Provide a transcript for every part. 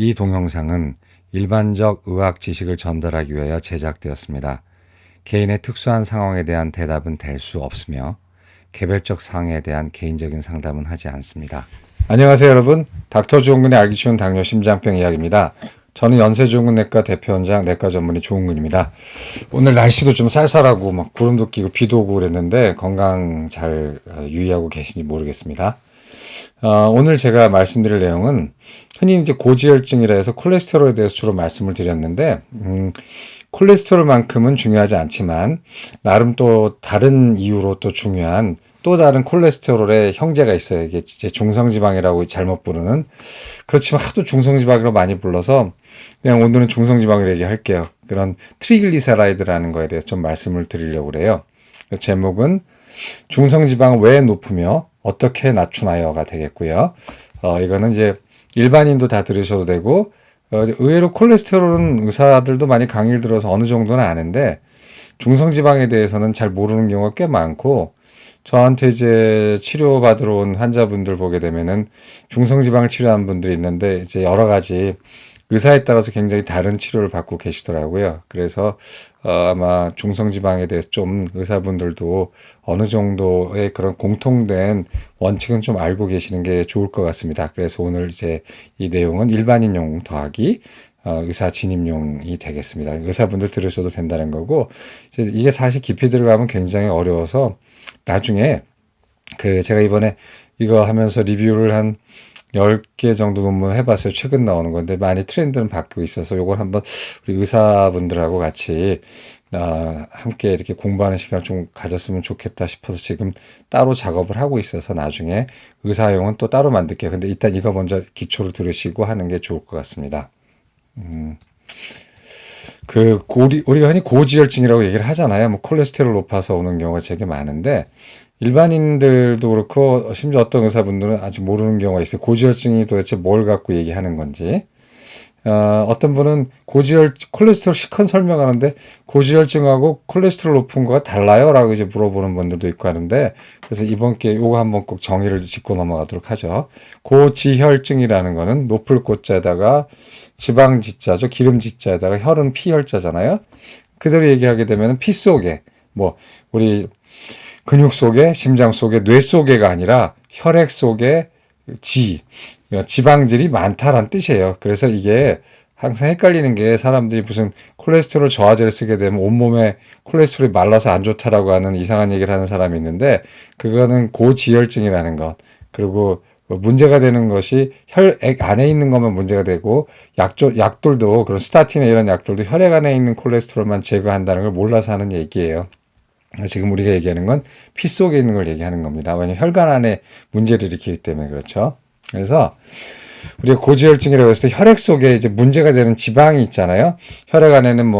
이 동영상은 일반적 의학 지식을 전달하기 위하여 제작되었습니다. 개인의 특수한 상황에 대한 대답은 될 수 없으며 개별적 상황에 대한 개인적인 상담은 하지 않습니다. 안녕하세요 여러분. 닥터 조은근의 알기 쉬운 당뇨 심장병 이야기입니다. 저는 연세조은근내과 대표원장 내과 전문의 조은근입니다. 오늘 날씨도 좀 쌀쌀하고 막 구름도 끼고 비도 오고 그랬는데 건강 잘 유의하고 계신지 모르겠습니다. 오늘 제가 말씀드릴 내용은 흔히 이제 고지혈증이라 해서 콜레스테롤에 대해서 주로 말씀을 드렸는데, 콜레스테롤만큼은 중요하지 않지만, 나름 또 다른 이유로 또 중요한 또 다른 콜레스테롤의 형제가 있어요. 이게 이제 중성지방이라고 잘못 부르는. 그렇지만 하도 중성지방으로 많이 불러서 그냥 오늘은 중성지방을 얘기할게요. 그런 트리글리세라이드라는 거에 대해서 좀 말씀을 드리려고 그래요. 제목은 중성지방은 왜 높으며 어떻게 낮추나요가 되겠고요. 이거는 이제 일반인도 다 들으셔도 되고, 의외로 콜레스테롤은 의사들도 많이 강의를 들어서 어느 정도는 아는데, 중성지방에 대해서는 잘 모르는 경우가 꽤 많고, 저한테 이제 치료받으러 온 환자분들 보게 되면은 중성지방을 치료한 분들이 있는데, 이제 여러 가지 의사에 따라서 굉장히 다른 치료를 받고 계시더라고요. 그래서 아마 중성지방에 대해서 좀 의사분들도 어느 정도의 그런 공통된 원칙은 좀 알고 계시는 게 좋을 것 같습니다. 그래서 오늘 이제 이 내용은 일반인용 더하기 의사 진입용이 되겠습니다. 의사분들 들으셔도 된다는 거고, 이제 이게 사실 깊이 들어가면 굉장히 어려워서 나중에 제가 이번에 이거 하면서 리뷰를 한 10개 정도 논문 해봤어요. 최근 나오는 건데 많이 트렌드는 바뀌고 있어서 요걸 한번 우리 의사분들하고 같이 함께 이렇게 공부하는 시간을 좀 가졌으면 좋겠다 싶어서 지금 따로 작업을 하고 있어서 나중에 의사용은 또 따로 만들게요. 근데 일단 이거 먼저 기초를 들으시고 하는 게 좋을 것 같습니다. 우리가 흔히 고지혈증이라고 얘기를 하잖아요. 뭐 콜레스테롤 높아서 오는 경우가 되게 많은데, 일반인들도 그렇고, 심지어 어떤 의사분들은 아직 모르는 경우가 있어요. 고지혈증이 도대체 뭘 갖고 얘기하는 건지. 어떤 분은 콜레스테롤 시컨 설명하는데, 고지혈증하고 콜레스테롤 높은 거가 달라요? 라고 이제 물어보는 분들도 있고 하는데, 그래서 이번 기회에 요거 한번 꼭 정의를 짚고 넘어가도록 하죠. 고지혈증이라는 거는 높을 고자에다가 지방 지자죠. 기름 지자에다가 혈은 피혈자잖아요. 그대로 얘기하게 되면 피 속에, 우리 근육 속에, 심장 속에, 뇌 속에가 아니라 혈액 속에 지방질이 많다란 뜻이에요. 그래서 이게 항상 헷갈리는 게, 사람들이 무슨 콜레스테롤 저하제를 쓰게 되면 온몸에 콜레스테롤이 말라서 안 좋다라고 하는 이상한 얘기를 하는 사람이 있는데, 그거는 고지혈증이라는 것. 그리고 문제가 되는 것이 혈액 안에 있는 것만 문제가 되고, 약들도, 그런 스타틴이나 이런 약들도 혈액 안에 있는 콜레스테롤만 제거한다는 걸 몰라서 하는 얘기예요. 지금 우리가 얘기하는 건 피 속에 있는 걸 얘기하는 겁니다. 왜냐하면 혈관 안에 문제를 일으키기 때문에 그렇죠. 그래서 우리가 고지혈증이라고 했을 때 혈액 속에 이제 문제가 되는 지방이 있잖아요. 혈액 안에는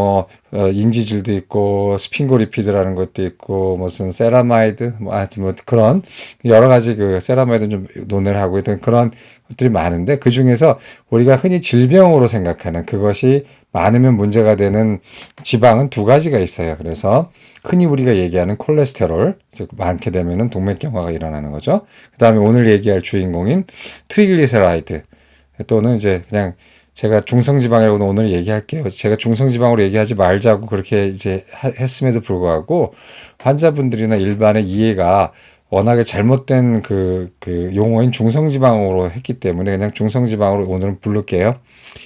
인지질도 있고, 스핑고리피드라는 것도 있고, 무슨 세라마이드, 하여튼 그런 여러 가지 세라마이드는 좀 논의를 하고 있던 그런 것들이 많은데, 그 중에서 우리가 흔히 질병으로 생각하는, 그것이 많으면 문제가 되는 지방은 두 가지가 있어요. 그래서 흔히 우리가 얘기하는 콜레스테롤, 즉 많게 되면은 동맥경화가 일어나는 거죠. 그 다음에 오늘 얘기할 주인공인 트리글리세라이드, 또는 이제 그냥 제가 중성지방이라고 오늘 얘기할게요. 제가 중성지방으로 얘기하지 말자고 그렇게 이제 했음에도 불구하고 환자분들이나 일반의 이해가 워낙에 잘못된 용어인 중성지방으로 했기 때문에 그냥 중성지방으로 오늘은 부를게요.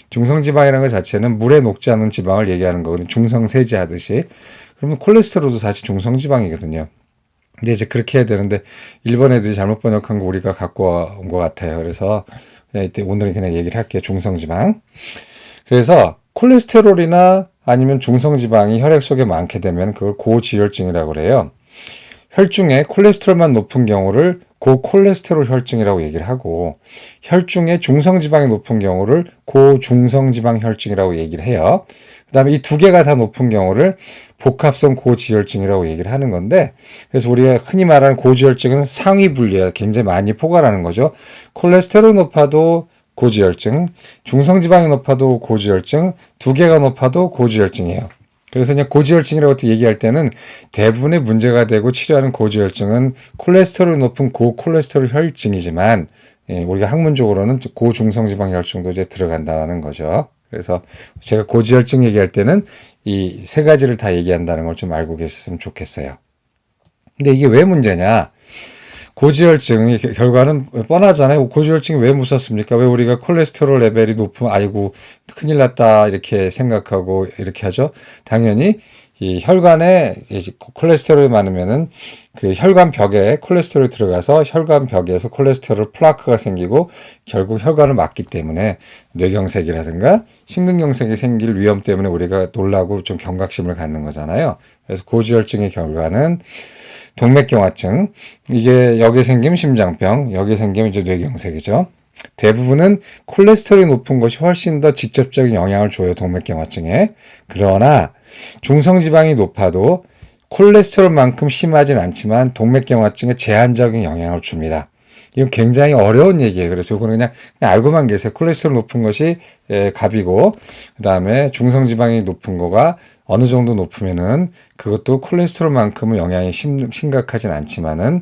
중성지방이라는 것 자체는 물에 녹지 않은 지방을 얘기하는 거거든요. 중성세제 하듯이. 그러면 콜레스테롤도 사실 중성지방이거든요. 근데 이제 그렇게 해야 되는데, 일본 애들이 잘못 번역한 거 우리가 갖고 온 것 같아요. 그래서 오늘은 그냥 얘기를 할게요. 중성지방. 그래서 콜레스테롤이나 아니면 중성지방이 혈액 속에 많게 되면 그걸 고지혈증이라고 그래요. 혈중에 콜레스테롤만 높은 경우를 고콜레스테롤 혈증이라고 얘기를 하고, 혈중에 중성지방이 높은 경우를 고중성지방 혈증이라고 얘기를 해요. 그 다음에 이 두 개가 다 높은 경우를 복합성 고지혈증이라고 얘기를 하는 건데, 그래서 우리가 흔히 말하는 고지혈증은 상위 분류예요. 굉장히 많이 포괄하는 거죠. 콜레스테롤 높아도 고지혈증, 중성지방이 높아도 고지혈증, 두 개가 높아도 고지혈증이에요. 그래서 그냥 고지혈증이라고 얘기할 때는 대부분의 문제가 되고 치료하는 고지혈증은 콜레스테롤이 높은 고콜레스테롤 혈증이지만, 우리가 학문적으로는 고중성지방혈증도 이제 들어간다는 거죠. 그래서 제가 고지혈증 얘기할 때는 이 세 가지를 다 얘기한다는 걸 좀 알고 계셨으면 좋겠어요. 근데 이게 왜 문제냐? 고지혈증의 결과는 뻔하잖아요. 고지혈증이 왜 무섭습니까? 왜 우리가 콜레스테롤 레벨이 높으면 아이고 큰일 났다 이렇게 생각하고 이렇게 하죠? 당연히 이 혈관에 콜레스테롤이 많으면은 그 혈관 벽에 콜레스테롤이 들어가서 혈관 벽에서 콜레스테롤 플라크가 생기고 결국 혈관을 막기 때문에 뇌경색이라든가 심근경색이 생길 위험 때문에 우리가 놀라고 좀 경각심을 갖는 거잖아요. 그래서 고지혈증의 결과는 동맥경화증, 이게 여기 생기면 심장병, 여기 생기면 이제 뇌경색이죠. 대부분은 콜레스테롤이 높은 것이 훨씬 더 직접적인 영향을 줘요, 동맥경화증에. 그러나 중성지방이 높아도 콜레스테롤만큼 심하진 않지만 동맥경화증에 제한적인 영향을 줍니다. 이건 굉장히 어려운 얘기예요. 그래서 이거는 그냥 알고만 계세요. 콜레스테롤 높은 것이 갑이고, 그 다음에 중성지방이 높은 거가 어느 정도 높으면은 그것도 콜레스테롤만큼은 영향이 심각하진 않지만은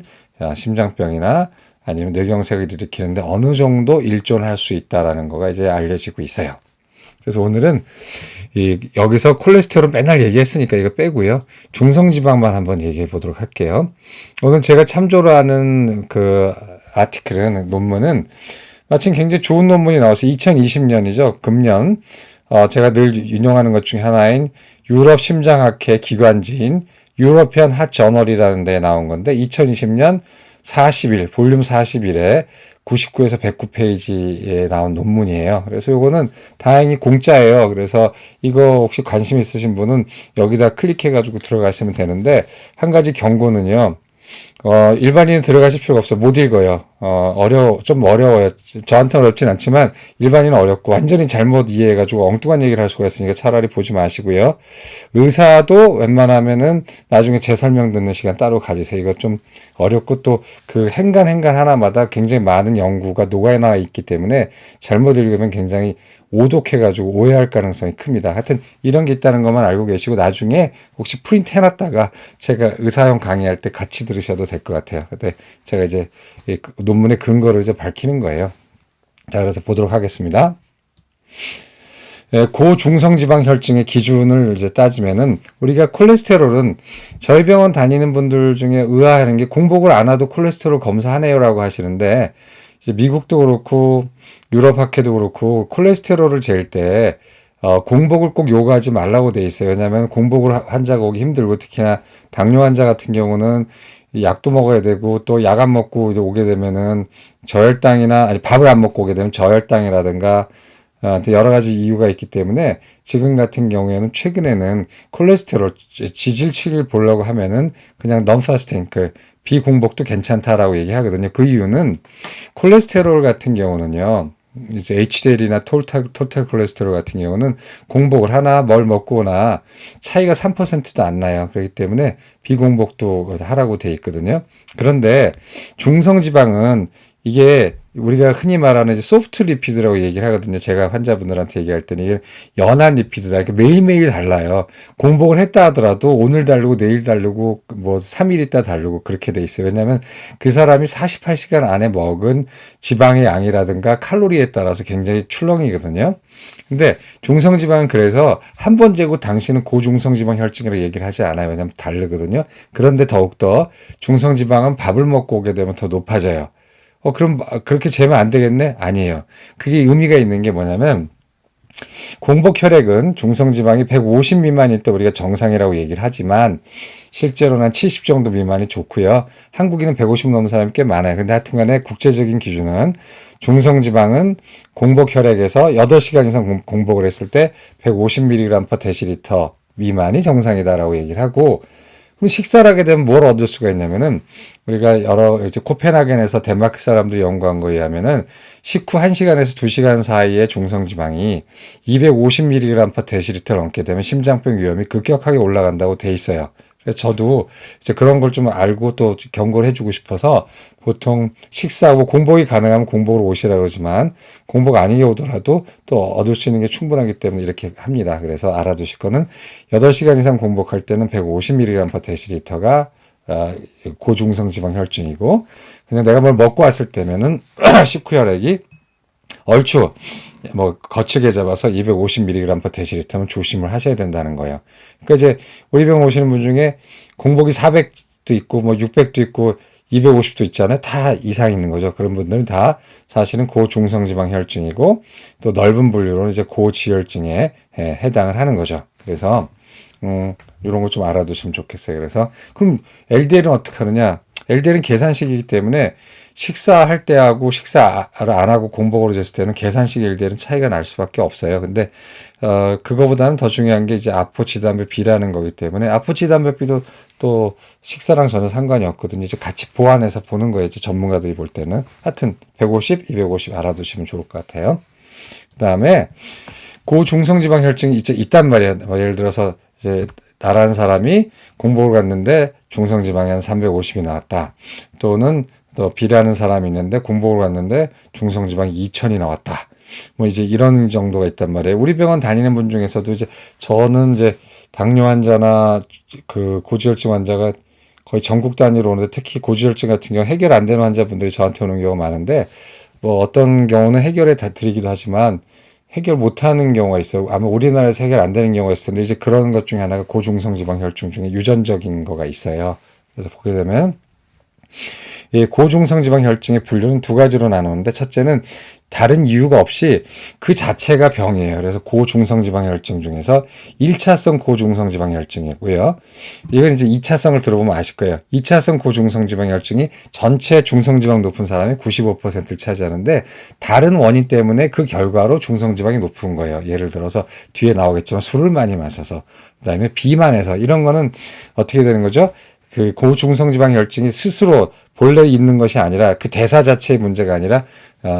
심장병이나 아니면 뇌경색을 일으키는데 어느 정도 일조할 수 있다라는 거가 이제 알려지고 있어요. 그래서 오늘은 여기서 콜레스테롤 맨날 얘기했으니까 이거 빼고요. 중성지방만 한번 얘기해 보도록 할게요. 오늘 제가 참조로 하는 그 아티클은, 논문은 마침 굉장히 좋은 논문이 나와서 2020년이죠. 금년. 제가 늘 인용하는 것 중에 하나인 유럽 심장학회 기관지인 유러피언 핫 저널이라는 데에 나온 건데 2020년 40일, 볼륨 41에 99에서 109페이지에 나온 논문이에요. 그래서 요거는 다행히 공짜예요. 그래서 이거 혹시 관심 있으신 분은 여기다 클릭해가지고 들어가시면 되는데, 한 가지 경고는요. 일반인은 들어가실 필요가 없어요. 못 읽어요. 좀 어려워요. 저한테는 어렵진 않지만 일반인은 어렵고 완전히 잘못 이해해가지고 엉뚱한 얘기를 할 수가 있으니까 차라리 보지 마시고요. 의사도 웬만하면은 나중에 제 설명 듣는 시간 따로 가지세요. 이거 좀 어렵고 또 그 행간 하나마다 굉장히 많은 연구가 녹아나 있기 때문에 잘못 읽으면 굉장히 오독해가지고 오해할 가능성이 큽니다. 하여튼 이런 게 있다는 것만 알고 계시고 나중에 혹시 프린트 해놨다가 제가 의사용 강의할 때 같이 들으셔도 될 것 같아요. 근데 제가 이제 논문의 근거를 이제 밝히는 거예요. 자, 그래서 보도록 하겠습니다. 고중성지방혈증의 기준을 이제 따지면은 우리가 콜레스테롤은 저희 병원 다니는 분들 중에 의아해하는 게 공복을 안 와도 콜레스테롤 검사하네요라고 하시는데, 이제 미국도 그렇고 유럽 학회도 그렇고 콜레스테롤을 잴 때 공복을 꼭 요구하지 말라고 돼 있어요. 왜냐하면 공복을 환자가 오기 힘들고, 특히나 당뇨 환자 같은 경우는 약도 먹어야 되고 또 약 안 먹고 이제 오게 되면은 저혈당이나, 아니 밥을 안 먹고 오게 되면 저혈당이라든가 여러 가지 이유가 있기 때문에 지금 같은 경우에는 최근에는 콜레스테롤 지질치를 보려고 하면은 그냥 non-fasting, 그 비공복도 괜찮다라고 얘기하거든요. 그 이유는 콜레스테롤 같은 경우는요, 이제 HDL이나 토탈 콜레스테롤 같은 경우는 공복을 하나 뭘 먹고 오나 차이가 3%도 안 나요. 그렇기 때문에 비공복도 하라고 돼 있거든요. 그런데 중성지방은 이게 우리가 흔히 말하는 이제 소프트 리피드라고 얘기를 하거든요. 제가 환자분들한테 얘기할 때는 이게 연한 리피드다. 이렇게 매일매일 달라요. 공복을 했다 하더라도 오늘 다르고 내일 다르고 뭐 3일 있다 다르고 그렇게 돼 있어요. 왜냐하면 그 사람이 48시간 안에 먹은 지방의 양이라든가 칼로리에 따라서 굉장히 출렁이거든요. 근데 중성지방은 그래서 한 번 재고 당신은 고중성지방 혈증이라고 얘기를 하지 않아요. 왜냐하면 다르거든요. 그런데 더욱더 중성지방은 밥을 먹고 오게 되면 더 높아져요. 그럼 그렇게 재면 안 되겠네? 아니에요. 그게 의미가 있는 게 뭐냐면, 공복 혈액은 중성지방이 150 미만일 때 우리가 정상이라고 얘기를 하지만 실제로는 한 70 정도 미만이 좋고요. 한국인은 150 넘는 사람이 꽤 많아요. 근데 하여튼간에 국제적인 기준은 중성지방은 공복 혈액에서 8시간 이상 공복을 했을 때 150mg/dL 미만이 정상이다라고 얘기를 하고, 그럼 식사를 하게 되면 뭘 얻을 수가 있냐면은, 우리가 이제 코펜하겐에서 덴마크 사람들이 연구한 거에 의하면은 식후 1시간에서 2시간 사이에 중성지방이 250mg/dL 넘게 되면 심장병 위험이 급격하게 올라간다고 돼 있어요. 그래서 저도 이제 그런 걸 좀 알고 또 경고를 해주고 싶어서 보통 식사하고 공복이 가능하면 공복으로 오시라 그러지만 공복 아니게 오더라도 또 얻을 수 있는 게 충분하기 때문에 이렇게 합니다. 그래서 알아두실 거는 8시간 이상 공복할 때는 150mg/dL가 고중성지방혈증이고, 그냥 내가 뭘 먹고 왔을 때면은 식후혈액이 얼추 뭐 거칠게 잡아서 250mg/dl면 조심을 하셔야 된다는 거예요. 그러니까 이제 우리 병원 오시는 분 중에 공복이 400도 있고 뭐 600도 있고 250도 있잖아요. 다 이상 있는 거죠. 그런 분들은 다 사실은 고중성지방혈증이고, 또 넓은 분류로는 이제 고지혈증에 해당을 하는 거죠. 그래서 이런 거 좀 알아두시면 좋겠어요. 그래서 그럼 LDL은 어떻게 하느냐? LDL은 계산식이기 때문에 식사할 때하고 식사를 안 하고 공복으로 쟀을 때는 계산식 LDL은 차이가 날 수밖에 없어요. 근데 그거보다는 더 중요한 게 이제 아포지단배비라는 거기 때문에, 아포지단배비도 또 식사랑 전혀 상관이 없거든요. 이제 같이 보완해서 보는 거예요. 이제 전문가들이 볼 때는. 하여튼 150, 250 알아두시면 좋을 것 같아요. 그다음에 고중성지방혈증이 이제 있단 말이에요. 뭐 예를 들어서 이제 나라는 사람이 공복을 갔는데 중성지방이 한 350이 나왔다. 또는 또 B라는 사람이 있는데 공복을 갔는데 중성지방이 2000이 나왔다. 뭐 이제 이런 정도가 있단 말이에요. 우리 병원 다니는 분 중에서도 이제 저는 이제 당뇨 환자나 그 고지혈증 환자가 거의 전국 단위로 오는데, 특히 고지혈증 같은 경우 해결 안 되는 환자분들이 저한테 오는 경우가 많은데, 뭐 어떤 경우는 해결해 다 드리기도 하지만 해결 못하는 경우가 있어요. 아마 우리나라에서 해결 안 되는 경우가 있을 텐데, 이제 그런 것 중에 하나가 고중성지방혈증 중에 유전적인 거가 있어요. 그래서 보게 되면 이 고중성지방혈증의 분류는 두 가지로 나누는데, 첫째는 다른 이유가 없이 그 자체가 병이에요. 그래서 고중성지방혈증 중에서 1차성 고중성지방혈증이고요. 이건 이제 2차성을 들어보면 아실 거예요. 2차성 고중성지방혈증이 전체 중성지방 높은 사람의 95%를 차지하는데, 다른 원인 때문에 그 결과로 중성지방이 높은 거예요. 예를 들어서 뒤에 나오겠지만 술을 많이 마셔서, 그다음에 비만해서, 이런 거는 어떻게 되는 거죠? 그 고중성지방혈증이 스스로 본래 있는 것이 아니라, 그 대사 자체의 문제가 아니라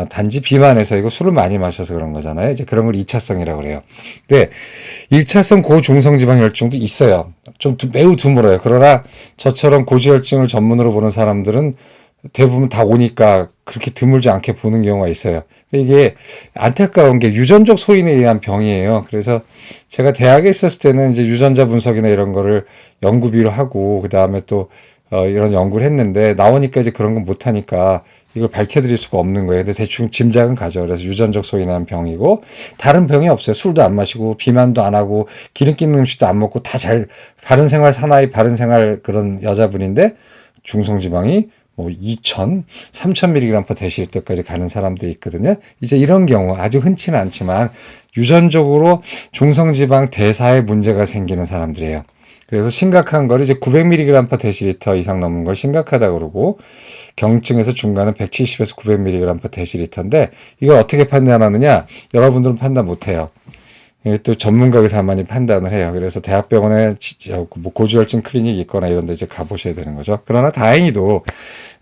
단지 비만해서 이거 술을 많이 마셔서 그런 거잖아요. 이제 그런 걸 2차성이라고 그래요. 근데 1차성 고중성지방혈증도 있어요. 좀 매우 드물어요. 그러나 저처럼 고지혈증을 전문으로 보는 사람들은 대부분 다 오니까 그렇게 드물지 않게 보는 경우가 있어요. 이게 안타까운 게 유전적 소인에 의한 병이에요. 그래서 제가 대학에 있었을 때는 이제 유전자 분석이나 이런 거를 연구비로 하고, 그 다음에 또 이런 연구를 했는데, 나오니까 이제 그런 건 못하니까 이걸 밝혀드릴 수가 없는 거예요. 근데 대충 짐작은 가죠. 그래서 유전적 소인한 병이고, 다른 병이 없어요. 술도 안 마시고 비만도 안 하고 기름기 있는 음식도 안 먹고 다 잘 바른 생활 사나이 바른 생활 그런 여자분인데, 중성지방이 뭐 2000, 3000mg/dl까지 가는 사람들이 있거든요. 이제 이런 경우 아주 흔치는 않지만 유전적으로 중성지방 대사에 문제가 생기는 사람들이에요. 그래서 심각한 거를 이제 900mg/dl 이상 넘는 걸 심각하다 그러고, 경증에서 중간은 170에서 900mg/dl인데, 이걸 어떻게 판단하느냐? 여러분들은 판단 못해요. 또 전문가 의사만이 판단을 해요. 그래서 대학병원에 뭐 고지혈증 클리닉이 있거나 이런 데 이제 가보셔야 되는 거죠. 그러나 다행히도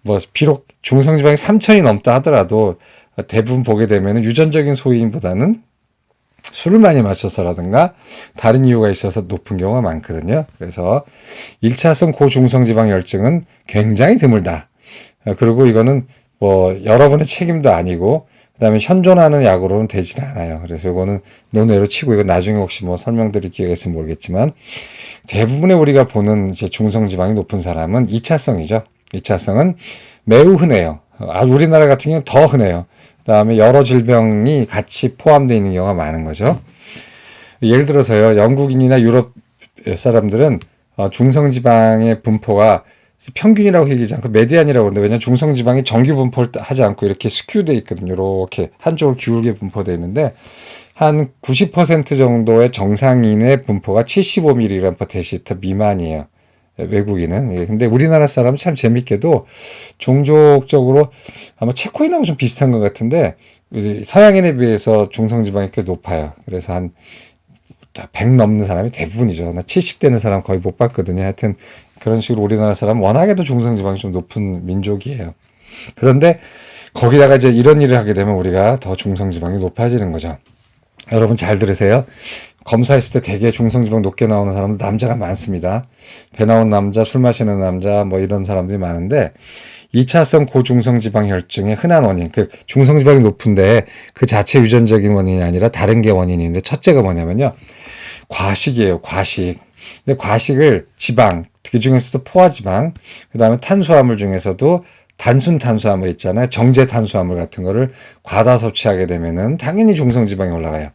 뭐 비록 중성지방이 3000이 넘다 하더라도 대부분 보게 되면 유전적인 소인보다는 술을 많이 마셔서라든가 다른 이유가 있어서 높은 경우가 많거든요. 그래서 1차성 고중성지방혈증은 굉장히 드물다. 그리고 이거는 뭐 여러분의 책임도 아니고, 그다음에 현존하는 약으로는 되지는 않아요. 그래서 이거는 논외로 치고, 이거 나중에 혹시 뭐 설명드릴 기회가 있으면 모르겠지만, 대부분의 우리가 보는 이제 중성지방이 높은 사람은 2차성이죠. 2차성은 매우 흔해요. 우리나라 같은 경우는 더 흔해요. 그다음에 여러 질병이 같이 포함되어 있는 경우가 많은 거죠. 예를 들어서요, 영국인이나 유럽 사람들은 중성지방의 분포가 평균이라고 얘기하지 않고 메디안이라고 하는데, 왜냐하면 중성지방이 정기 분포를 하지 않고 이렇게 스큐되어 있거든요. 이렇게 한쪽으로 기울게 분포되어 있는데, 한 90% 정도의 정상인의 분포가 75mg/dl 미만이에요. 외국인은. 근데 우리나라 사람은 참 재밌게도 종족적으로 아마 체코인하고 좀 비슷한 것 같은데, 서양인에 비해서 중성지방이 꽤 높아요. 그래서 한 100 넘는 사람이 대부분이죠. 나 70 되는 사람 거의 못 봤거든요. 하여튼 그런 식으로 우리나라 사람 워낙에도 중성지방이 좀 높은 민족이에요. 그런데 거기다가 이제 이런 일을 하게 되면 우리가 더 중성지방이 높아지는 거죠. 여러분 잘 들으세요. 검사했을 때 되게 중성지방 높게 나오는 사람들 남자가 많습니다. 배 나온 남자, 술 마시는 남자, 뭐 이런 사람들이 많은데, 2차성 고중성지방혈증의 흔한 원인, 그 중성지방이 높은데 그 자체 유전적인 원인이 아니라 다른 게 원인인데, 첫째가 뭐냐면요, 과식이에요. 과식. 근데 과식을 지방, 그 중에서도 포화지방, 그 다음에 탄수화물 중에서도 단순 탄수화물 있잖아요. 정제 탄수화물 같은 거를 과다 섭취하게 되면은 당연히 중성지방이 올라가요.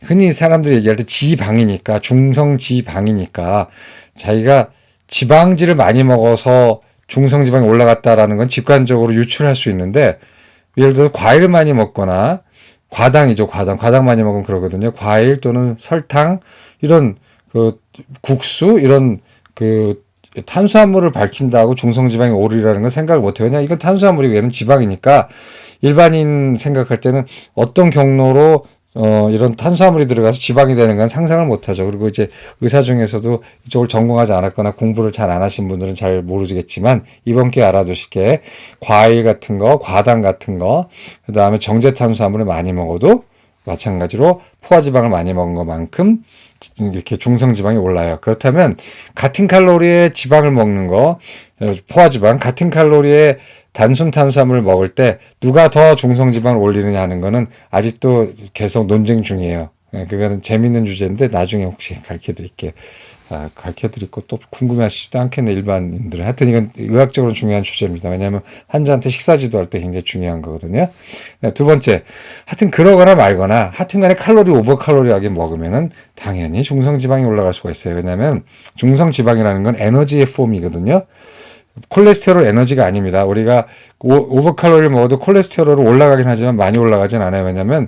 흔히 사람들이 얘기할 때 지방이니까, 중성지방이니까 자기가 지방지를 많이 먹어서 중성지방이 올라갔다라는 건 직관적으로 유출할 수 있는데, 예를 들어서 과일을 많이 먹거나 과당이죠, 과당 많이 먹으면 그러거든요. 과일 또는 설탕, 이런 그 국수, 이런 그 탄수화물을 밝힌다고 중성지방이 오르리라는 건 생각을 못해요. 왜냐, 이건 탄수화물이고 얘는 지방이니까 일반인 생각할 때는 어떤 경로로 이런 탄수화물이 들어가서 지방이 되는 건 상상을 못하죠. 그리고 이제 의사 중에서도 이쪽을 전공하지 않았거나 공부를 잘 안 하신 분들은 잘 모르겠지만 이번 기회에 알아두실 게 과일 같은 거, 과당 같은 거, 그 다음에 정제 탄수화물을 많이 먹어도 마찬가지로 포화지방을 많이 먹은 것만큼 이렇게 중성지방이 올라요. 그렇다면 같은 칼로리의 지방을 먹는 거, 포화지방, 같은 칼로리의 단순 탄수화물을 먹을 때 누가 더 중성지방을 올리느냐 하는 거는 아직도 계속 논쟁 중이에요. 그거는 재밌는 주제인데 나중에 혹시 가르쳐 드릴게요. 가르쳐 드릴 것도 궁금해하시지도 않겠네, 일반인들은. 하여튼 이건 의학적으로 중요한 주제입니다. 왜냐하면 환자한테 식사 지도할 때 굉장히 중요한 거거든요. 두 번째, 하여튼 그러거나 말거나 하여튼 간에 칼로리 오버칼로리하게 먹으면은 당연히 중성지방이 올라갈 수가 있어요. 왜냐하면 중성지방이라는 건 에너지의 폼이거든요. 콜레스테롤 에너지가 아닙니다. 우리가 오버칼로리를 먹어도 콜레스테롤은 올라가긴 하지만 많이 올라가진 않아요. 왜냐하면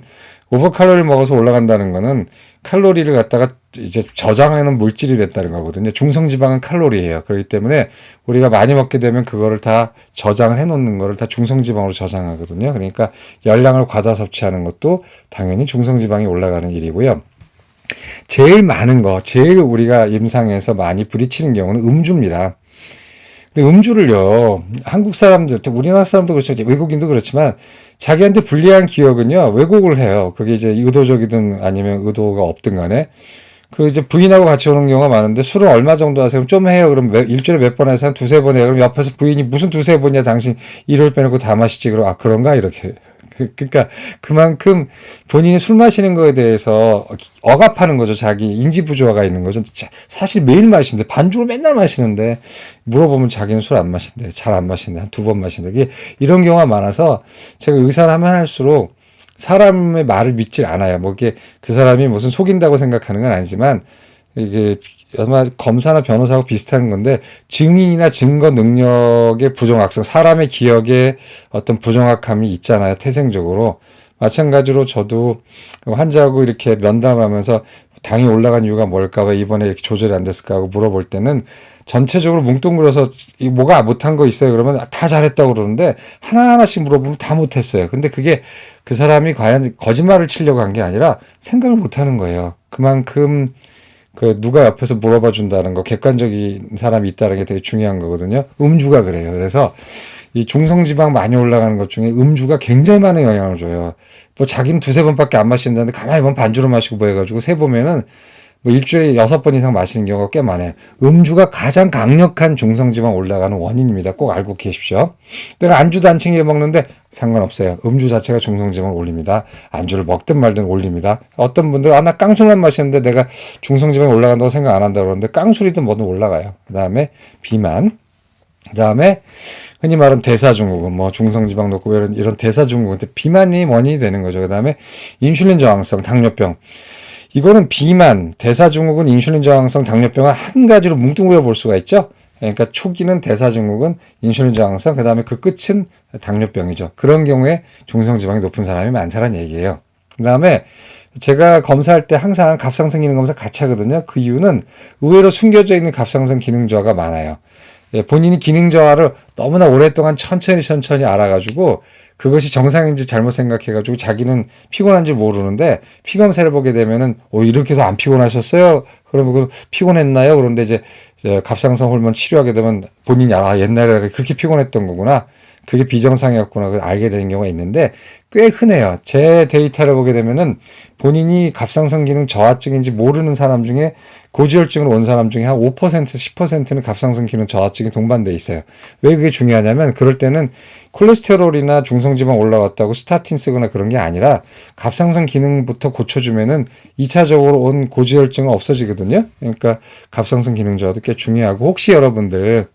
오버칼로리를 먹어서 올라간다는 거는 칼로리를 갖다가 이제 저장하는 물질이 됐다는 거거든요. 중성지방은 칼로리예요. 그렇기 때문에 우리가 많이 먹게 되면 그거를 다 저장을 해놓는 거를 다 중성지방으로 저장하거든요. 그러니까 열량을 과다 섭취하는 것도 당연히 중성지방이 올라가는 일이고요. 제일 많은 거, 제일 우리가 임상에서 많이 부딪히는 경우는 음주입니다. 근데 음주를요, 한국 사람들, 우리나라 사람도 그렇죠. 외국인도 그렇지만, 자기한테 불리한 기억은요, 왜곡을 해요. 그게 이제 의도적이든 아니면 의도가 없든 간에. 그 이제 부인하고 같이 오는 경우가 많은데, 술을 얼마 정도 하세요? 좀 해요. 그럼 일주일에 몇 번 해서 한 두세 번 해요. 그럼 옆에서 부인이 무슨 두세 번이야? 당신 일요일 빼놓고 다 마시지. 그럼, 그런가? 이렇게. 그러니까 그만큼 본인이 술 마시는 거에 대해서 억압하는 거죠. 자기 인지 부조화가 있는 거죠. 사실 매일 마시는데 반주로 맨날 마시는데 물어보면 자기는 술 안 마신대. 잘 안 마신대. 한 두 번 마신대. 이런 경우가 많아서 제가 의사를 하면 할수록 사람의 말을 믿질 않아요. 뭐 이게 그 사람이 무슨 속인다고 생각하는 건 아니지만 이게 아마 검사나 변호사하고 비슷한 건데 증인이나 증거 능력의 부정확성, 사람의 기억에 어떤 부정확함이 있잖아요. 태생적으로. 마찬가지로 저도 환자하고 이렇게 면담하면서 당이 올라간 이유가 뭘까, 왜 이번에 이렇게 조절이 안 됐을까 하고 물어볼 때는 전체적으로 뭉뚱그려서 뭐가 못한 거 있어요? 그러면 다 잘했다고 그러는데 하나하나씩 물어보면 다 못했어요. 근데 그게 그 사람이 과연 거짓말을 치려고 한 게 아니라 생각을 못하는 거예요. 그만큼 누가 옆에서 물어봐 준다는 거, 객관적인 사람이 있다는 게 되게 중요한 거거든요. 음주가 그래요. 그래서 이 중성지방 많이 올라가는 것 중에 음주가 굉장히 많은 영향을 줘요. 뭐 자기는 두세 번밖에 안 마신다는데 가만히 보면 반주로 마시고 뭐 해가지고 세보면은 뭐 일주일에 6번 이상 마시는 경우가 꽤 많아요. 음주가 가장 강력한 중성지방 올라가는 원인입니다. 꼭 알고 계십시오. 내가 안주도 안 챙겨 먹는데 상관없어요. 음주 자체가 중성지방을 올립니다. 안주를 먹든 말든 올립니다. 어떤 분들 나 깡술만 마시는데 내가 중성지방이 올라간다고 생각 안 한다고 그러는데 깡술이든 뭐든 올라가요. 그 다음에 비만, 그 다음에 흔히 말하는 대사증후군, 뭐 중성지방 높고 이런 대사증후군, 비만이 원인이 되는 거죠. 그 다음에 인슐린 저항성, 당뇨병. 이거는 비만, 대사증후군, 인슐린 저항성, 당뇨병을 한 가지로 뭉뚱그려 볼 수가 있죠. 그러니까 초기는 대사증후군, 인슐린 저항성, 그 다음에 그 끝은 당뇨병이죠. 그런 경우에 중성지방이 높은 사람이 많다는 얘기예요. 그 다음에 제가 검사할 때 항상 갑상선 기능 검사 같이 하거든요. 그 이유는 의외로 숨겨져 있는 갑상선 기능 저하가 많아요. 본인이 기능 저하를 너무나 오랫동안 천천히 알아가지고 그것이 정상인지 잘못 생각해가지고 자기는 피곤한지 모르는데 피검사를 보게 되면은 이렇게도 안 피곤하셨어요? 그러면 피곤했나요? 그런데 이제 갑상선 호르몬 치료하게 되면 본인이 옛날에 그렇게 피곤했던 거구나. 그게 비정상이었구나 알게 되는 경우가 있는데 꽤 흔해요. 제 데이터를 보게 되면은 본인이 갑상선 기능 저하증인지 모르는 사람 중에 고지혈증으로 온 사람 중에 한 5%, 10%는 갑상선 기능 저하증이 동반돼 있어요. 왜 그게 중요하냐면 그럴 때는 콜레스테롤이나 중성지방 올라갔다고 스타틴 쓰거나 그런 게 아니라 갑상선 기능부터 고쳐주면은 2차적으로 온 고지혈증은 없어지거든요. 그러니까 갑상선 기능 저하도 꽤 중요하고 혹시 여러분들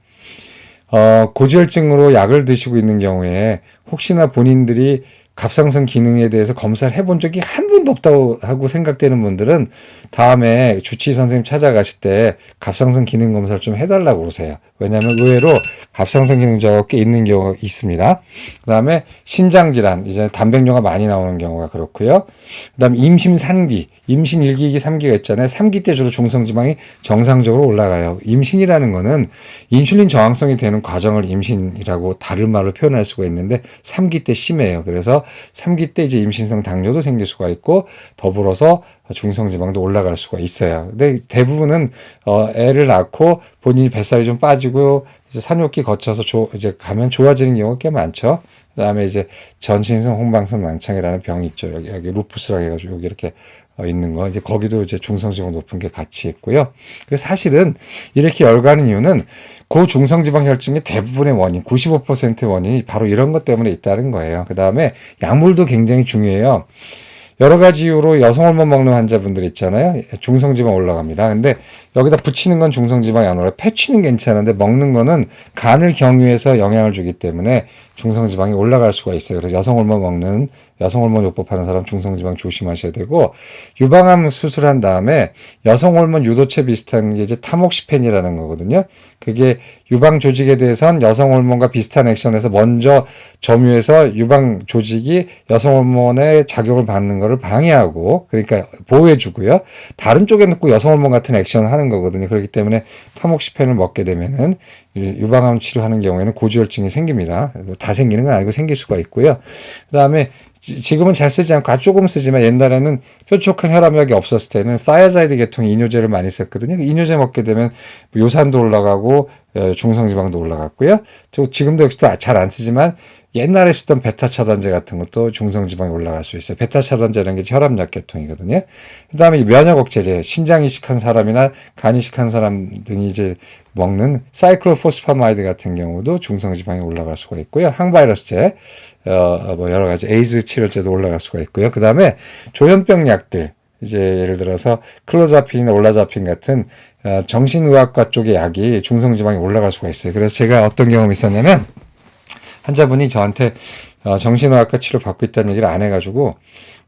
고지혈증으로 약을 드시고 있는 경우에 혹시나 본인들이 갑상선 기능에 대해서 검사를 해본 적이 한 번도 없다고 하고 생각되는 분들은 다음에 주치의 선생님 찾아가실 때 갑상선 기능 검사를 좀 해달라고 그러세요. 왜냐하면 의외로 갑상선 기능 저하가 꽤 있는 경우가 있습니다. 그 다음에 신장질환, 이제 단백뇨가 많이 나오는 경우가 그렇고요. 그 다음에 임신 3기, 임신 1기, 2기, 3기가 있잖아요. 3기 때 주로 중성지방이 정상적으로 올라가요. 임신이라는 거는 인슐린 저항성이 되는 과정을 임신이라고 다른 말로 표현할 수가 있는데 3기 때 심해요. 그래서 3기 때 이제 임신성 당뇨도 생길 수가 있고 더불어서 중성지방도 올라갈 수가 있어요. 근데 대부분은 애를 낳고 본인이 뱃살이 좀 빠지고 이제 산후기 거쳐서 이제 가면 좋아지는 경우가 꽤 많죠. 그다음에 이제 전신성 홍방성 난창이라는 병이 있죠. 여기 루푸스라고 해가지고 여기 이렇게 있는 거 이제 거기도 이제 중성지방 높은 게 같이 있고요. 그래서 사실은 이렇게 열가는 이유는 고중성지방 혈증의 대부분의 원인, 95% 원인이 바로 이런 것 때문에 있다는 거예요. 그 다음에 약물도 굉장히 중요해요. 여러 가지 이유로 여성 호르몬 먹는 환자분들 있잖아요. 중성지방 올라갑니다. 근데 여기다 붙이는 건 중성지방이 안 올라요. 패치는 괜찮은데 먹는 거는 간을 경유해서 영향을 주기 때문에 중성지방이 올라갈 수가 있어요. 그래서 여성 호르몬 먹는 여성 호르몬 요법하는 사람 중성지방 조심하셔야 되고 유방암 수술한 다음에 여성 호르몬 유도체 비슷한 게 이제 타목시펜이라는 거거든요. 그게 유방 조직에 대해선 여성 호르몬과 비슷한 액션에서 먼저 점유해서 유방 조직이 여성 호르몬의 작용을 받는 것을 방해하고 그러니까 보호해주고요. 다른 쪽에 놓고 여성 호르몬 같은 액션을 하는 거거든요. 그렇기 때문에 타목시펜을 먹게 되면은 유방암 치료하는 경우에는 고지혈증이 생깁니다. 다 생기는 건 아니고 생길 수가 있고요. 그 다음에 지금은 잘 쓰지 않고 조금 쓰지만 옛날에는 뾰족한 혈압약이 없었을 때는 사야자이드 계통의 이뇨제를 많이 썼거든요. 이뇨제 먹게 되면 요산도 올라가고 중성지방도 올라갔고요. 지금도 역시 잘 안 쓰지만 옛날에 쓰던 베타 차단제 같은 것도 중성지방이 올라갈 수 있어요. 베타 차단제라는 게 혈압약 계통이거든요. 그 다음에 면역 억제제, 신장 이식한 사람이나 간 이식한 사람 등이 이제 먹는 사이클로포스파마이드 같은 경우도 중성지방이 올라갈 수가 있고요. 항바이러스제, 뭐 여러 가지 에이즈 치료제도 올라갈 수가 있고요. 그 다음에 조현병 약들, 이제 예를 들어서 클로자핀이나 올라자핀 같은 정신의학과 쪽의 약이 중성지방이 올라갈 수가 있어요. 그래서 제가 어떤 경험이 있었냐면 환자분이 저한테 정신의학과 치료 받고 있다는 얘기를 안 해가지고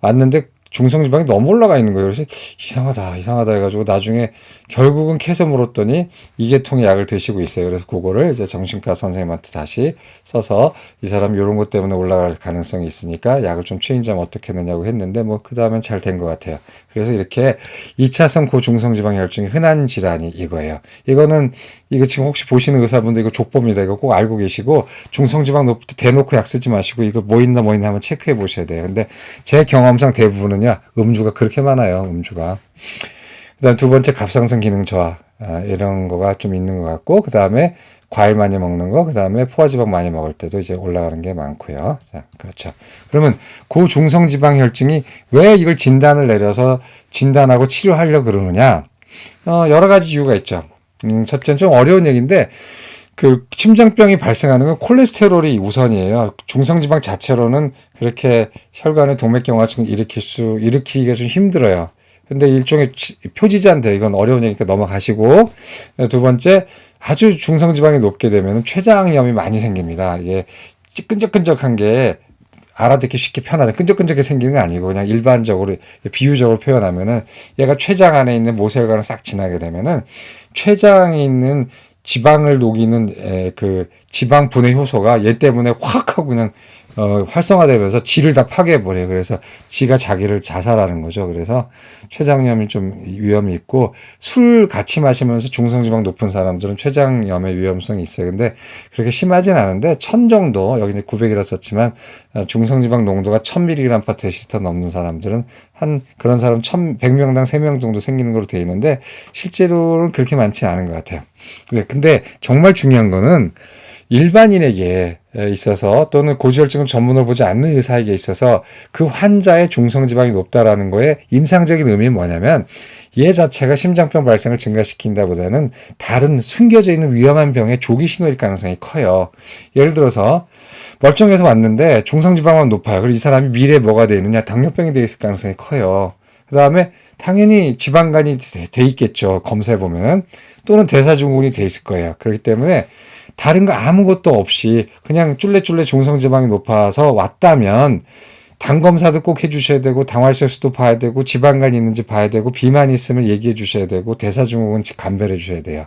왔는데 중성지방이 너무 올라가 있는 거예요. 그래서 이상하다 해가지고 나중에 결국은 캐서 물었더니 이계통의 약을 드시고 있어요. 그래서 그거를 이제 정신과 선생님한테 다시 써서 이 사람 이런 것 때문에 올라갈 가능성이 있으니까 약을 좀 체인지하면 어떻게 했느냐고 했는데 뭐 그 다음엔 잘 된 것 같아요. 그래서 이렇게 2차성 고중성지방 혈증이 흔한 질환이 이거예요. 이거 지금 혹시 보시는 의사분들 이거 족보입니다. 이거 꼭 알고 계시고 중성지방 높을 때 대놓고 약 쓰지 마시고 이거 뭐 있나 한번 체크해 보셔야 돼요. 근데 제 경험상 대부분은요 음주가 그렇게 많아요. 음주가. 그다음 두 번째 갑상선 기능 저하 이런 거가 좀 있는 것 같고 그 다음에 과일 많이 먹는 거, 그 다음에 포화지방 많이 먹을 때도 이제 올라가는 게 많고요. 자, 그렇죠. 그러면 고중성지방 혈증이 왜 이걸 진단을 내려서 진단하고 치료하려고 그러느냐? 여러 가지 이유가 있죠. 첫째는 좀 어려운 얘기인데 그 심장병이 발생하는 건 콜레스테롤이 우선이에요. 중성지방 자체로는 그렇게 혈관의 동맥경화증을 일으키기가 좀 힘들어요. 근데 일종의 표지자인데 이건 어려운 얘기니까 넘어가시고 두 번째 아주 중성지방이 높게 되면 췌장염이 많이 생깁니다. 이게 끈적끈적한 게 알아듣기 쉽게 편하다. 끈적끈적하게 생기는 게 아니고 그냥 일반적으로 비유적으로 표현하면은 얘가 췌장 안에 있는 모세혈관을 싹 지나게 되면은 췌장에 있는 지방을 녹이는 그 지방 분해 효소가 얘 때문에 확 하고 그냥 활성화되면서 지를 다 파괴해버려요. 그래서 지가 자기를 자살하는 거죠. 그래서 췌장염이 좀 위험이 있고 술 같이 마시면서 중성지방 높은 사람들은 췌장염의 위험성이 있어요. 근데 그렇게 심하진 않은데 1000 정도, 여기 900이라 썼지만 중성지방 농도가 1000mg/dL 넘는 사람들은 한 그런 사람 100명당 3명 정도 생기는 걸로 되어 있는데 실제로는 그렇게 많지 않은 것 같아요. 근데 정말 중요한 거는 일반인에게 있어서 또는 고지혈증을 전문으로 보지 않는 의사에게 있어서 그 환자의 중성지방이 높다라는 거에 임상적인 의미는 뭐냐면 얘 자체가 심장병 발생을 증가시킨다보다는 다른 숨겨져 있는 위험한 병의 조기 신호일 가능성이 커요. 예를 들어서 멀쩡해서 왔는데 중성지방만 높아요. 그리고 이 사람이 미래에 뭐가 돼 있느냐? 당뇨병이 돼 있을 가능성이 커요. 그 다음에 당연히 지방간이 돼 있겠죠. 검사해보면. 또는 대사증후군이 돼 있을 거예요. 그렇기 때문에 다른 거 아무것도 없이 그냥 쫄래쫄래 중성지방이 높아서 왔다면 당 검사도 꼭 해주셔야 되고 당활세수도 봐야 되고 지방간이 있는지 봐야 되고 비만 있으면 얘기해 주셔야 되고 대사증후군 감별해 주셔야 돼요.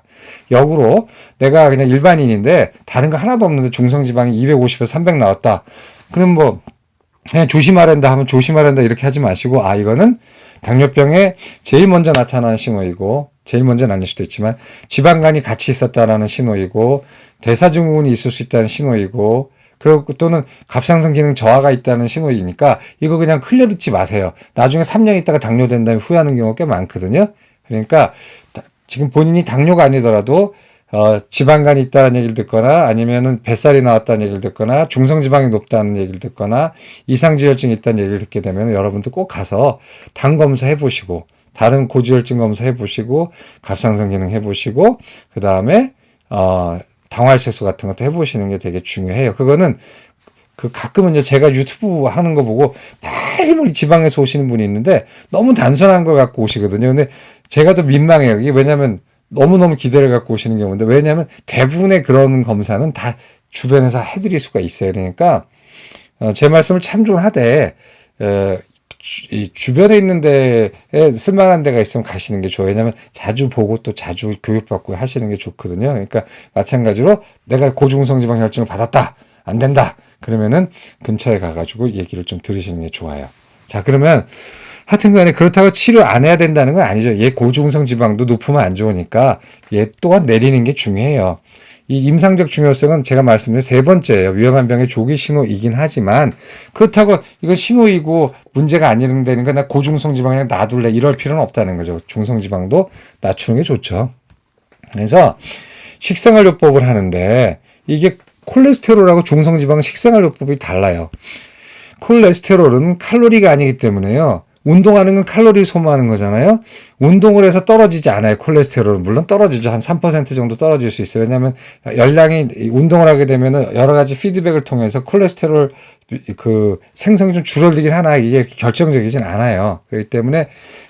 역으로 내가 그냥 일반인인데 다른 거 하나도 없는데 중성지방이 250에서 300 나왔다. 그럼 뭐 그냥 조심하란다 하면 조심하란다 이렇게 하지 마시고 이거는 당뇨병에 제일 먼저 나타나는 신호이고 제일 먼저는 아닐 수도 있지만 지방간이 같이 있었다라는 신호이고 대사증후군이 있을 수 있다는 신호이고 그리고 또는 갑상선 기능 저하가 있다는 신호이니까 이거 그냥 흘려듣지 마세요. 나중에 3년 있다가 당뇨 된 다음에 후회하는 경우가 꽤 많거든요. 그러니까 지금 본인이 당뇨가 아니더라도 지방간이 있다는 얘기를 듣거나 아니면은 뱃살이 나왔다는 얘기를 듣거나 중성지방이 높다는 얘기를 듣거나 이상지혈증이 있다는 얘기를 듣게 되면 여러분도 꼭 가서 당 검사 해보시고 다른 고지혈증 검사 해보시고 갑상선 기능 해보시고 그 다음에 당활세수 같은 것도 해보시는 게 되게 중요해요. 그거는 가끔은요, 제가 유튜브 하는 거 보고 빨리 지방에서 오시는 분이 있는데 너무 단순한 걸 갖고 오시거든요. 근데 제가 더 민망해요. 이게 왜냐면 너무너무 기대를 갖고 오시는 경우인데 왜냐면 대부분의 그런 검사는 다 주변에서 해드릴 수가 있어요. 그러니까 제 말씀을 참조하되 이 주변에 있는 데에 쓸만한 데가 있으면 가시는 게 좋아요. 왜냐하면 자주 보고 또 자주 교육받고 하시는 게 좋거든요. 그러니까 마찬가지로 내가 고중성지방 혈증을 받았다. 안 된다. 그러면은 근처에 가가지고 얘기를 좀 들으시는 게 좋아요. 자, 그러면 하여튼 간에 그렇다고 치료 안 해야 된다는 건 아니죠. 얘 고중성 지방도 높으면 안 좋으니까 얘 또한 내리는 게 중요해요. 이 임상적 중요성은 제가 말씀드린 세 번째예요. 위험한 병의 조기 신호이긴 하지만 그렇다고 이건 신호이고 문제가 아니라는 나 고중성 지방 그냥 놔둘래 이럴 필요는 없다는 거죠. 중성 지방도 낮추는 게 좋죠. 그래서 식생활요법을 하는데 이게 콜레스테롤하고 중성 지방은 식생활요법이 달라요. 콜레스테롤은 칼로리가 아니기 때문에요. 운동하는 건 칼로리 소모하는 거잖아요. 운동을 해서 떨어지지 않아요. 콜레스테롤은 물론 떨어지죠. 한 3% 정도 떨어질 수 있어요. 왜냐하면 열량이 운동을 하게 되면 여러 가지 피드백을 통해서 콜레스테롤 생성이 좀 줄어들긴 하나 이게 결정적이진 않아요. 그렇기 때문에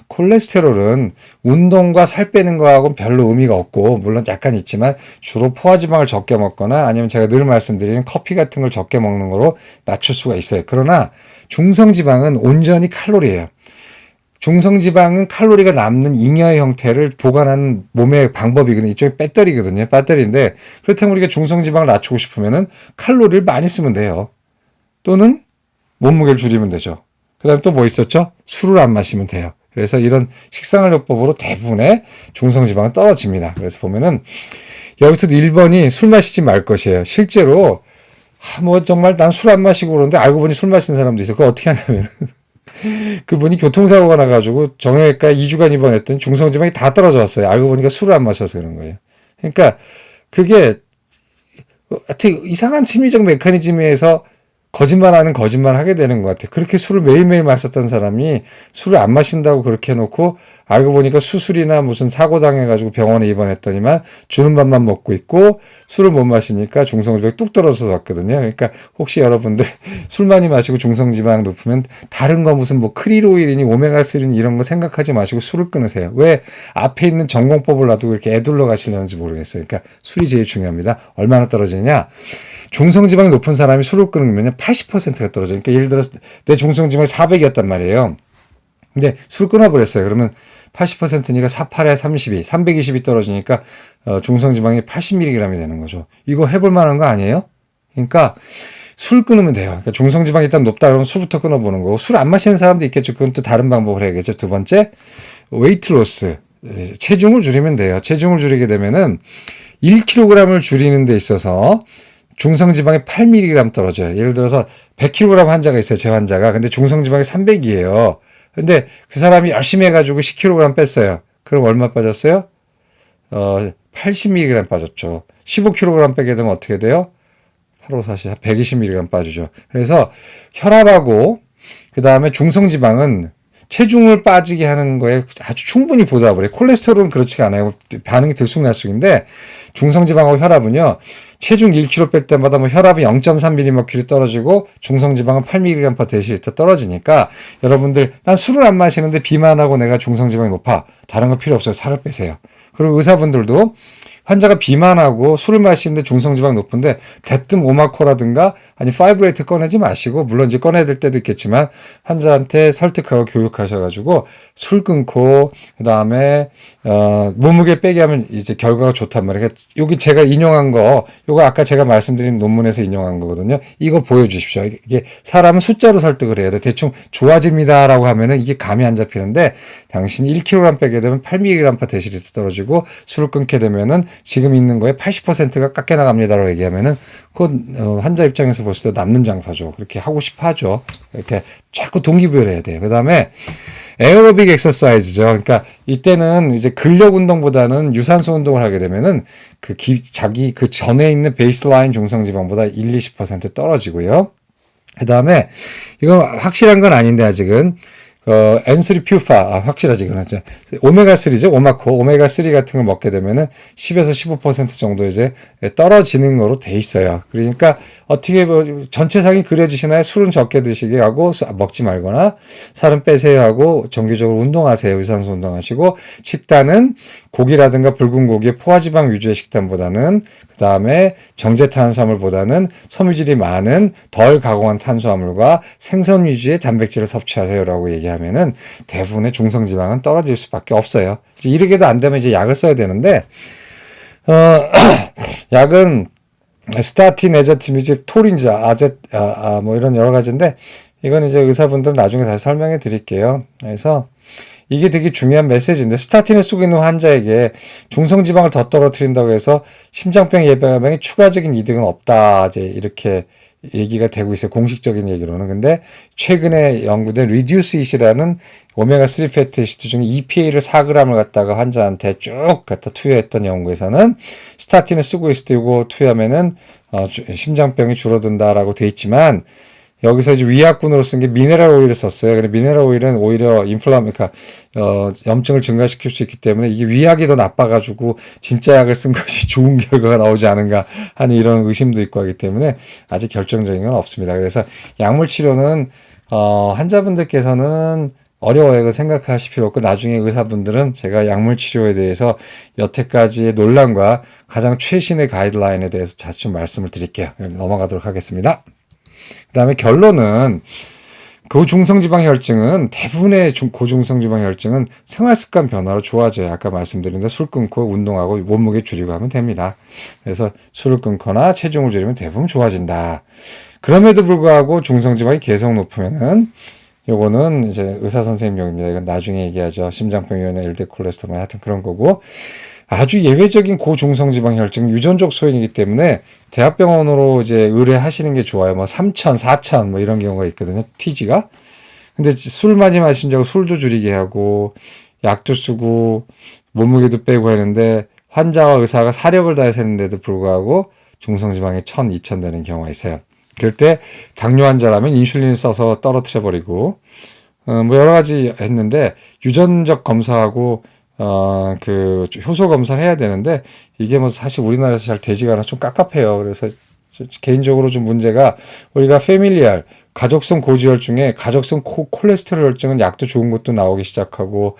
콜레스테롤은 운동과 살 빼는 거하고는 별로 의미가 없고 물론 약간 있지만 주로 포화지방을 적게 먹거나 아니면 제가 늘 말씀드리는 커피 같은 걸 적게 먹는 거로 낮출 수가 있어요. 그러나 중성지방은 온전히 칼로리예요. 중성지방은 칼로리가 남는 잉여의 형태를 보관하는 몸의 방법이거든요. 이쪽이 배터리거든요. 배터리인데 그렇다면 우리가 중성지방을 낮추고 싶으면은 칼로리를 많이 쓰면 돼요. 또는 몸무게를 줄이면 되죠. 그 다음에 또 뭐 있었죠? 술을 안 마시면 돼요. 그래서 이런 식생활요법으로 대부분의 중성지방은 떨어집니다. 그래서 보면은 여기서도 1번이 술 마시지 말 것이에요. 실제로 뭐 정말 난 술 안 마시고 그러는데 알고 보니 술 마시는 사람도 있어. 그거 어떻게 하냐면 그분이 교통사고가 나가지고 정형외과에 2주간 입원했더니 중성지방이 다 떨어져 왔어요. 알고 보니까 술을 안 마셔서 그런 거예요. 그러니까 그게 하여튼 이상한 심리적 메커니즘에서 거짓말하는 거짓말 하게 되는 것 같아요. 그렇게 술을 매일매일 마셨던 사람이 술을 안 마신다고 그렇게 해놓고 알고 보니까 수술이나 무슨 사고 당해가지고 병원에 입원했더니만 주는 밥만 먹고 있고 술을 못 마시니까 중성지방이 뚝 떨어져서 왔거든요. 그러니까 혹시 여러분들 술 많이 마시고 중성지방 높으면 다른 거 무슨 뭐 크릴오일이니 오메가3니 이런 거 생각하지 마시고 술을 끊으세요. 왜 앞에 있는 전공법을 놔두고 이렇게 애둘러 가시려는지 모르겠어요. 그러니까 술이 제일 중요합니다. 얼마나 떨어지느냐? 중성지방이 높은 사람이 술을 끊으면 80%가 떨어져요. 그러니까 예를 들어서 내 중성지방이 400이었단 말이에요. 근데 술 끊어버렸어요. 그러면 80%니까 48에 32, 320이 떨어지니까 중성지방이 80mg이 되는 거죠. 이거 해볼 만한 거 아니에요? 그러니까 술 끊으면 돼요. 그러니까 중성지방이 일단 높다 그러면 술부터 끊어보는 거고 술 안 마시는 사람도 있겠죠. 그건 또 다른 방법을 해야겠죠. 두 번째, 웨이트 로스. 체중을 줄이면 돼요. 체중을 줄이게 되면은 1kg을 줄이는 데 있어서 중성지방이 8mg 떨어져요. 예를 들어서 100kg 환자가 있어요. 제 환자가. 근데 중성지방이 300이에요. 근데 그 사람이 열심히 해가지고 10kg 뺐어요. 그럼 얼마 빠졌어요? 80mg 빠졌죠. 15kg 빼게 되면 어떻게 돼요? 하루 사실 120mg 빠지죠. 그래서 혈압하고 그 다음에 중성지방은 체중을 빠지게 하는 거에 아주 충분히 보답을 해요. 콜레스테롤은 그렇지가 않아요. 반응이 들쑥날쑥인데 중성지방하고 혈압은요. 체중 1kg 뺄 때마다 뭐 혈압이 0.3mmmercury 떨어지고 중성지방은 8mg/dL 떨어지니까 여러분들 난 술을 안 마시는데 비만하고 내가 중성지방이 높아. 다른 거 필요 없어요. 살을 빼세요. 그리고 의사분들도 환자가 비만하고 술을 마시는데 중성지방 높은데 대뜸 오마코라든가 아니 파이브레이트 꺼내지 마시고 물론 이제 꺼내야 될 때도 있겠지만 환자한테 설득하고 교육하셔가지고 술 끊고 그 다음에 몸무게 빼게 하면 이제 결과가 좋단 말이에요. 여기 제가 인용한 거 요거 아까 제가 말씀드린 논문에서 인용한 거거든요. 이거 보여주십시오. 이게 사람은 숫자로 설득을 해야 돼. 대충 좋아집니다라고 하면은 이게 감이 안 잡히는데 당신이 1kg 빼게 되면 8mg/dL 떨어지고 술을 끊게 되면은 지금 있는 거에 80%가 깎여 나갑니다라고 얘기하면은 그건 환자 입장에서 볼 때 남는 장사죠. 그렇게 하고 싶어 하죠. 이렇게 자꾸 동기부여를 해야 돼요. 그 다음에 에어로빅 엑서사이즈죠. 그러니까 이때는 이제 근력 운동보다는 유산소 운동을 하게 되면은 자기 그 전에 있는 베이스라인 중성지방보다 1-20% 떨어지고요. 그 다음에 이건 확실한 건 아닌데 아직은 N3 퓨파, 확실하지, 그건. 오메가3죠, 오마코. 오메가3 같은 걸 먹게 되면은 10에서 15% 정도 이제 떨어지는 거로 돼 있어요. 그러니까 어떻게 전체상이 그려지시나요? 술은 적게 드시게 하고, 먹지 말거나, 살은 빼세요 하고, 정기적으로 운동하세요. 유산소 운동하시고, 식단은 고기라든가 붉은 고기의 포화지방 위주의 식단보다는, 그 다음에 정제 탄수화물보다는 섬유질이 많은 덜 가공한 탄수화물과 생선 위주의 단백질을 섭취하세요라고 얘기하면은 대부분의 중성지방은 떨어질 수밖에 없어요. 이렇게도 안 되면 이제 약을 써야 되는데, 약은 스타틴, 에자티미집, 토린자, 뭐 이런 여러 가지인데, 이건 이제 의사분들은 나중에 다시 설명해 드릴게요. 그래서 이게 되게 중요한 메시지인데 스타틴을 쓰고 있는 환자에게 중성지방을 더 떨어뜨린다고 해서 심장병 예방에 추가적인 이득은 없다. 이제 이렇게 얘기가 되고 있어요. 공식적인 얘기로는. 근데 최근에 연구된 Reduce It이라는 오메가3 패티시드 중에 EPA를 4g을 갖다가 환자한테 쭉 갖다 투여했던 연구에서는 스타틴을 쓰고 있을 때 이거 투여하면은 심장병이 줄어든다라고 돼 있지만 여기서 이제 위약군으로 쓴 게 미네랄 오일을 썼어요. 근데 미네랄 오일은 오히려 그러니까 염증을 증가시킬 수 있기 때문에 이게 위약이 더 나빠가지고 진짜 약을 쓴 것이 좋은 결과가 나오지 않은가 하는 이런 의심도 있고 하기 때문에 아직 결정적인 건 없습니다. 그래서 약물 치료는 환자분들께서는 어려워요. 생각하실 필요 없고 나중에 의사분들은 제가 약물 치료에 대해서 여태까지의 논란과 가장 최신의 가이드라인에 대해서 자주 말씀을 드릴게요. 넘어가도록 하겠습니다. 그 다음에 결론은 고중성지방 혈증은 대부분의 고중성지방 혈증은 생활습관 변화로 좋아져요. 아까 말씀드린 대로 술 끊고 운동하고 몸무게 줄이고 하면 됩니다. 그래서 술을 끊거나 체중을 줄이면 대부분 좋아진다. 그럼에도 불구하고 중성지방이 계속 높으면은 요거는 이제 의사 선생님용입니다. 이건 나중에 얘기하죠. 심장병이나 LDL 콜레스테롤 하여튼 그런 거고 아주 예외적인 고중성지방 혈증 유전적 소인이기 때문에 대학병원으로 이제 의뢰하시는 게 좋아요. 뭐 3천, 4천 뭐 이런 경우가 있거든요. TG가. 근데 술 많이 마신다고 술도 줄이게 하고 약도 쓰고 몸무게도 빼고 하는데 환자와 의사가 사력을 다해서 했는데도 불구하고 중성지방이 1000, 2000 되는 경우가 있어요. 그럴 때 당뇨 환자라면 인슐린을 써서 떨어뜨려 버리고 뭐 여러 가지 했는데 유전적 검사하고 그 효소 검사를 해야 되는데 이게 뭐 사실 우리나라에서 잘 되지가 않아 좀 깝깝해요. 그래서 개인적으로 좀 문제가 우리가 페밀리알 가족성 고지혈증에 가족성 콜레스테롤 혈증은 약도 좋은 것도 나오기 시작하고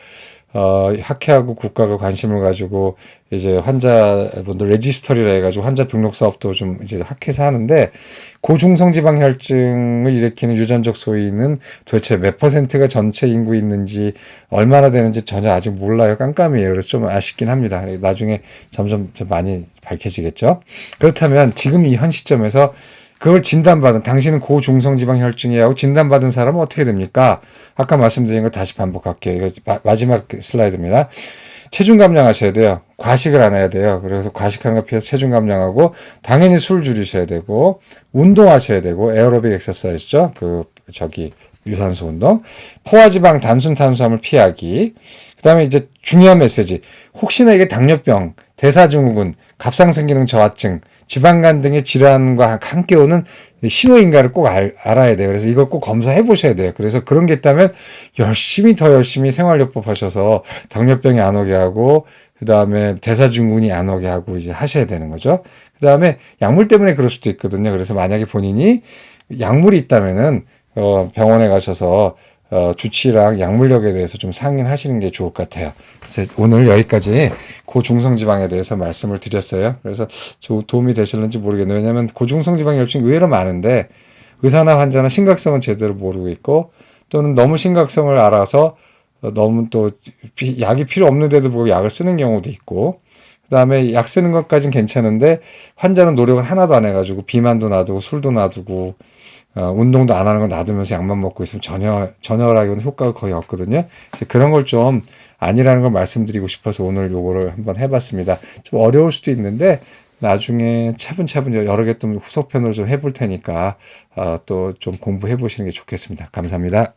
학회하고 국가가 관심을 가지고 이제 환자분들 레지스터리라 해가지고 환자 등록 사업도 좀 이제 학회에서 하는데 고중성지방 혈증을 일으키는 유전적 소인은 도대체 몇 퍼센트가 전체 인구에 있는지 얼마나 되는지 전혀 아직 몰라요. 깜깜이에요. 그래서 좀 아쉽긴 합니다. 나중에 점점 좀 많이 밝혀지겠죠. 그렇다면 지금 이 현 시점에서 그걸 진단받은 당신은 고중성지방 혈증이라고 진단받은 사람은 어떻게 됩니까? 아까 말씀드린 거 다시 반복할게요. 이거 마지막 슬라이드입니다. 체중 감량하셔야 돼요. 과식을 안 해야 돼요. 그래서 과식하는 거 피해서 체중 감량하고 당연히 술 줄이셔야 되고 운동하셔야 되고 에어로빅 엑서사이즈죠. 유산소 운동, 포화지방 단순 탄수화물 피하기. 그다음에 이제 중요한 메시지. 혹시나 이게 당뇨병, 대사증후군, 갑상선기능 저하증, 지방간 등의 질환과 함께 오는 신호인가를 꼭 알아야 돼요. 그래서 이걸 꼭 검사해 보셔야 돼요. 그래서 그런 게 있다면 더 열심히 생활요법 하셔서 당뇨병이 안 오게 하고, 그 다음에 대사증후군이 안 오게 하고 이제 하셔야 되는 거죠. 그 다음에 약물 때문에 그럴 수도 있거든요. 그래서 만약에 본인이 약물이 있다면은 병원에 가셔서 주치의랑 약물력에 대해서 좀 상의하시는 게 좋을 것 같아요. 그래서 오늘 여기까지 고중성지방에 대해서 말씀을 드렸어요. 그래서 도움이 되실는지 모르겠네요. 왜냐하면 고중성지방 혈증이 의외로 많은데 의사나 환자는 심각성은 제대로 모르고 있고, 또는 너무 심각성을 알아서 너무 또 약이 필요 없는데도 불구하고 약을 쓰는 경우도 있고, 그 다음에 약 쓰는 것까진 괜찮은데 환자는 노력을 하나도 안 해가지고 비만도 놔두고 술도 놔두고 운동도 안 하는 거 놔두면서 약만 먹고 있으면 전혀라기보다 효과가 거의 없거든요. 그래서 그런 걸 좀 아니라는 걸 말씀드리고 싶어서 오늘 요거를 한번 해봤습니다. 좀 어려울 수도 있는데 나중에 차분차분 여러 개 또 후속편으로 좀 해볼 테니까 또 좀 공부해 보시는 게 좋겠습니다. 감사합니다.